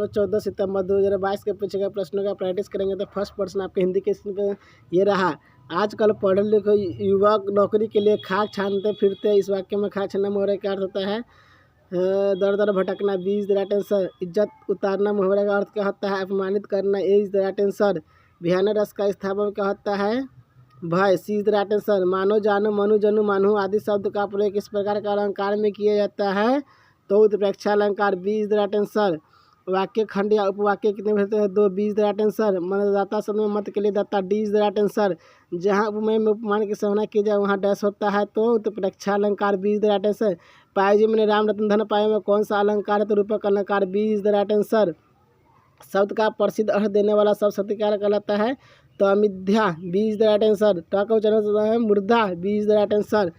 14 सितंबर 2022 के पूछे गए प्रश्नों का प्रैक्टिस करेंगे। तो फर्स्ट प्रश्न आपके हिंदी के स्क्रीन पे ये रहा। आजकल पढ़े लिखे युवक नौकरी के लिए खाक छानते फिरते। इस वाक्य में खाक छानना मुहावरे का अर्थ होता है दर दर भटकना, B is the right answer. इज्जत उतारना मुहावरे का अर्थ क्या होता है? अपमानित करना, ए इज द राइट आंसर। भियान रस का स्थापन क्या होता है? भय, सी इज द राइट आंसर। मानो जानो, मनु जनु मानु आदि शब्द का प्रयोग किस प्रकार का अलंकार में किया जाता है? तो उत्प्रेक्षा अलंकार, B is the right answer. वाक्य खंड या उपवाक्य कितने होते हैं? 2, B is the right answer. मतदाता शब्द में मत के लिए दाता, D is the right answer. जहाँ उपमेय में उपमान की सराहना की जाए वहाँ डैश होता है, तो उत्प्रेक्षा अलंकार, B is the right answer. पाए जी मैंने राम रतन धन पाए में कौन सा अलंकार है? तो रूपक अलंकार, B is the right answer. शब्द का प्रसिद्ध अर्थ देने वाला शब्द शक्ति क्या कहलाता है? तो अमिथ्या, B is the right answer. ट का उच्चारण है मुर्दा, B is the right answer.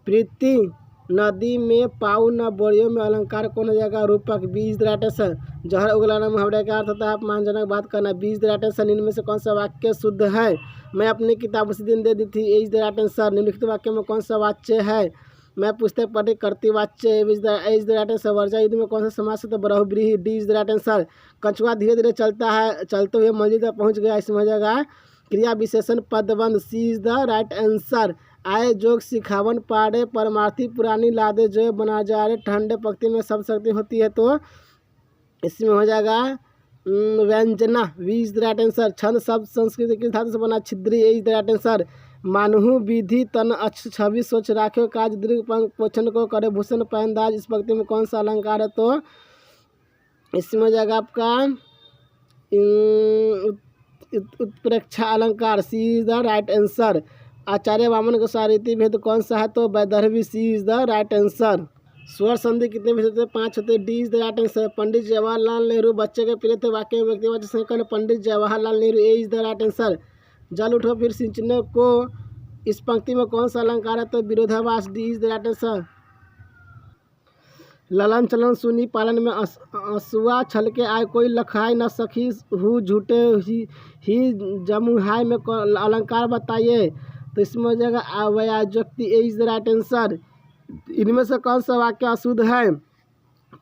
प्रीति नदी में पाऊ न बोरियो में अलंकार कौन हो जाएगा? रूपक, B is the right answer. जहर उगलाना मुहावरे का अर्थ होता है अपमानजनक बात करना, B is the right answer. इनमें से कौन सा वाक्य शुद्ध है? मैं अपनी किताब उसी दिन दे दी थी, ए इज द राइट आंसर। निम्नलिखित वाक्य में कौन सा वाच्य है? मैं पुस्तक पढ़ी करती वाच्य, A is the right answer. वर्जा युद्ध में कौन सा समास है? तो बरहुब्रीहि, D is the right answer. कछुआ धीरे धीरे चलता है, चलते हुए मंजिल तक पहुँच गया, इसमें हो जाएगा क्रिया विशेषण पदबंध, सी इज द राइट आंसर। आए जोग सिखावन पाड़े परमार्थी पुरानी लादे जो बना जा रहे ठंडे पक्ति में सब शक्ति होती है, तो इसमें हो जाएगा व्यंजना, B is the right answer. छंद शब्द संस्कृत किस धातु से बना? छिद्री, A is the right answer. मानहु विधि तन अच्छ छवि सोच राख्यो काज दीर्घ पंख पोषण को करे भूषण पहनदाज। इस पंक्ति में कौन सा अलंकार है? तो इसमें हो जाएगा आपका उत्प्रेक्षा अलंकार, C is the right answer. आचार्य वामन का सारिथी भेद कौन सा है? तो वैदर्भी, C is the right answer. स्वर संधि कितने भेद होते हैं? 5 होते हैं, D is the right answer. Pandit Jawaharlal Nehru बच्चे के प्रिय थे, वाक्य में व्यक्तिवाचक संकलन, Pandit Jawaharlal Nehru, A is the right answer. जल उठो फिर सिंचने को, इस पंक्ति में कौन सा अलंकार है? तो विरोधाभास, D is the right answer. Lalan चलन सुनी पालन में असुआ छल के आए कोई लखाई न सखी हु झूठे ही जमुहाय में अलंकार बताइए। तो इसमें हो जाएगा अवयाजोक्ति, ए इज द राइट आंसर। इनमें से कौन सा वाक्य अशुद्ध है?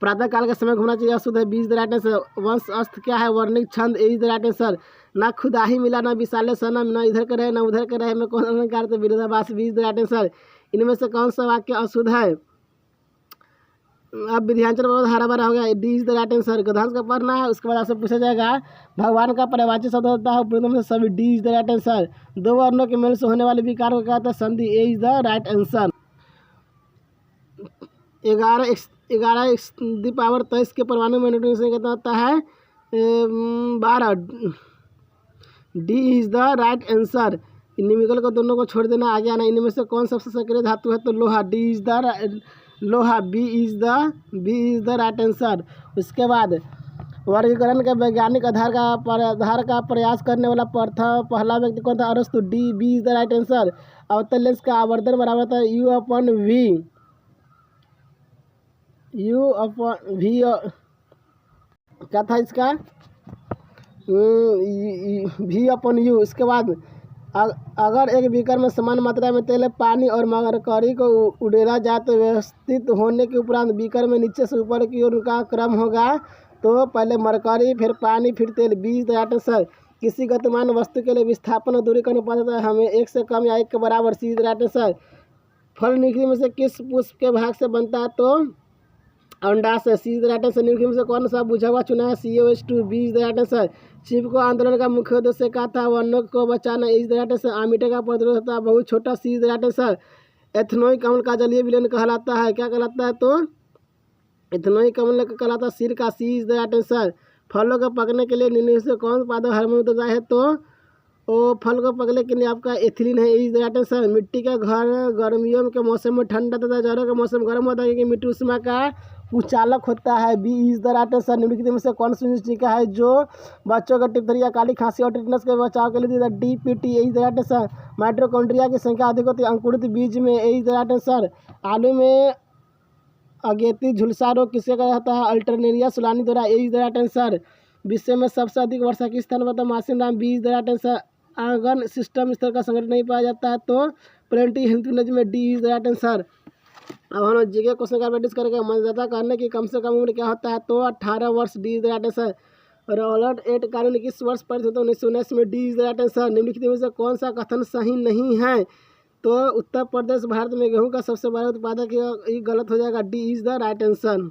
प्रातः काल का समय घूमना चाहिए, अशुद्ध है, B is the right answer. वंश अस्थ क्या है? वर्णिक छंद, A is the right answer. ना खुदा ही मिला ना विशाले सनम, न इधर के रहे न उधर के रहे में कौन अलंकार? तो विरोधाभास, B is the right answer. इनमें से कौन सा वाक्य अशुद्ध है? अब विध्यांचल बहुत हरा भरा हो गया, D is the right answer. गधांश का पढ़ना है, उसके बाद आपसे पूछा जाएगा भगवान का पर्यायवाची शब्द होता है उपनिषद में सभी, D is the right answer. 2 वर्णों के मेल से होने वाले विकार को कहता है संधि, A is the right answer. 11 के परमाणु में न्यूट्रॉन कितना होता है? 12, D is the right answer. निमिकल को दोनों को छोड़ देना, आगे आना। इनमें से कौन सबसे सक्रिय धातु है? तो लोहा, डी इज द लोहा, B is the right answer. उसके बाद वर्गीकरण के वैज्ञानिक आधार का प्रयास करने वाला पहला व्यक्ति कौन था? अरस्तु, D, B is the right answer. अवतल लेंस का आवर्धन बराबर था यू अपॉन वी, क्या था इसका? V upon U. इसके बाद अगर एक बीकर में समान मात्रा में तेल, पानी और मरकरी को उड़ेला जाए तो व्यवस्थित होने के उपरांत बीकर में नीचे से ऊपर की ओर उनका क्रम होगा, तो पहले मरकरी फिर पानी फिर तेल, B is the right answer. किसी गतिमान वस्तु के लिए विस्थापन और दूरी का अनुपात होता है हमें 1 से कम या 1 के बराबर, सी इज द राइट आंसर। फल निकली में से किस पुष्प के भाग से बनता है? तो अंडा से, सी इज द राइट आंसर। निम्नलिखित में से कौन सा बुझा हुआ चुना है? COH2, B is the right answer. शिव को आंदोलन का मुख्य उद्देश्य क्या था? वनों को बचाना, A is the right answer. आमिटे का प्रतिरोध होता है बहुत छोटा, C is the right answer. Ethanoic अम्ल का जलीय विलयन कहलाता है, क्या कहलाता है? तो एथनोइक अम्ल कहलाता है सिर का, सी इज द राइट आंसर। फलों को पकने के लिए निम्नलिखित से कौन पादप हार्मोन उत्पादन है? तो वो फल को पकने के लिए आपका एथिलीन है, इज द राइट आंसर। मिट्टी का घर गर्मियों के मौसम में ठंडा तथा जाड़ों का मौसम गर्म होता है, क्योंकि मिट्टी उष्मा का कुचालक होता है, B is the right answer. निम्नलिखित में से कौन सी टीका है जो बच्चों को टिप्पणी, काली खांसी और टिटनस के बचाव के लिए? DPT, is the right answer. Mitochondria की संख्या अधिक होती है अंकुरित बीज में, इज द राइट आंसर। आलू में अगेती झुलसा रोग किसके कहा जाता है? अल्टरनेरिया सुलानी द्वारा, इज द राइट आंसर। विश्व में सबसे अधिक वर्षा किस स्थान पर? Mawsynram, B is the right answer. आंगन सिस्टम स्तर का संगठन नहीं पाया जाता है, तो प्लेंटी हेल्थ में, D is the right answer. अब हम लोग जीके क्वेश्चन का प्रैक्टिस करेंगे। मतदाता करने की कम से कम उम्र क्या होता है, तो 18 वर्ष, D is the right answer. Rowlatt Act कानून किस वर्ष पारित होता है, 1919 में, D is the right answer. निम्नलिखित में से कौन सा कथन सही नहीं है, तो उत्तर प्रदेश भारत में गेहूं का सबसे बड़ा उत्पादक, ये गलत हो जाएगा, D is the right answer.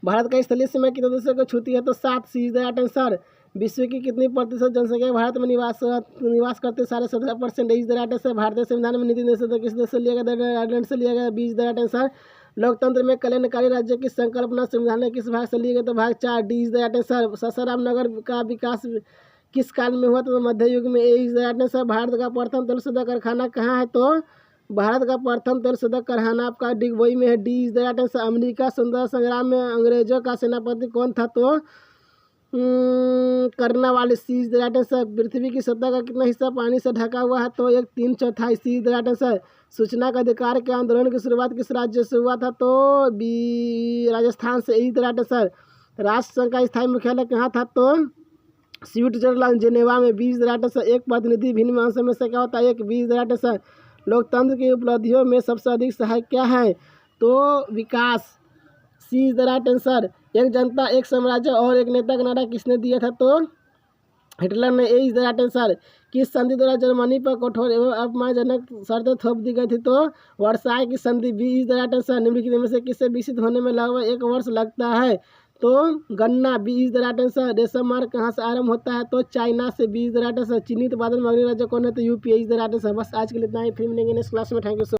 Bharat का स्थलीय सीमा कितने देशों को छूती है, तो 7, सी इज द राइट आंसर। विश्व की कितनी प्रतिशत जनसंख्या भारत में निवास करते, 17.5%, इज द राइट आंसर। भारतीय संविधान में नीति निर्देश किस देश से लिया गया, आयरलैंड से लिया गया, B is the right answer. लोकतंत्र में कल्याणकारी राज्य की संकल्पना संविधान में किस भाग से ली गई, तो भाग 4, D is the right answer. Sasaram नगर का विकास किस काल में हुआ, तो मध्य युग में, A is the right answer. Bharat का प्रथम तेलशोधक कारखाना कहाँ है, तो भारत का प्रथम तेलशोधक कारखाना आपका डिगबोई में है, D is the right answer. America स्वतंत्रता संग्राम में अंग्रेजों का सेनापति कौन था, तो कर्नावालिस, सी इज द राइट आंसर। पृथ्वी की सतह का कितना हिस्सा पानी से ढका हुआ है, तो 1/3, सी इज द राइट आंसर। सूचना का अधिकार के आंदोलन की शुरुआत किस राज्य से हुआ था, तो बी राजस्थान से, इज द राइट आंसर। राष्ट्र संघ का स्थायी मुख्यालय कहाँ था, तो स्विट्जरलैंड जेनेवा में, B is the right answer. एक प्रतिनिधि भिन्न अंशों में से क्या होता है, एक, B is the right answer. लोकतंत्र की उपलब्धियों में सबसे अधिक सहायक क्या है, तो विकास, सी इज द राइट आंसर। एक जनता एक साम्राज्य और एक नेता का नारा किसने दिया था, तो हिटलर ने, ए इज द राइट आंसर। किस संधि द्वारा जर्मनी पर कठोर एवं अपमानजनक शर्तें थोप दी गई थी, तो वर्साय की संधि, B is the right answer. निम्नलिखित में से किससे विकसित होने में लगभग 1 वर्ष लगता है, तो गन्ना, B is the right answer. रेशम मार्ग कहाँ से आरंभ होता है, तो चाइना से, B is the right answer. चिन्हित बादल में अग्रणी राज्य कौन है, तो UP, is the right answer. बस आज के लिए इतना ही, फिर मिलेंगे नेक्स्ट क्लास में। Thank you so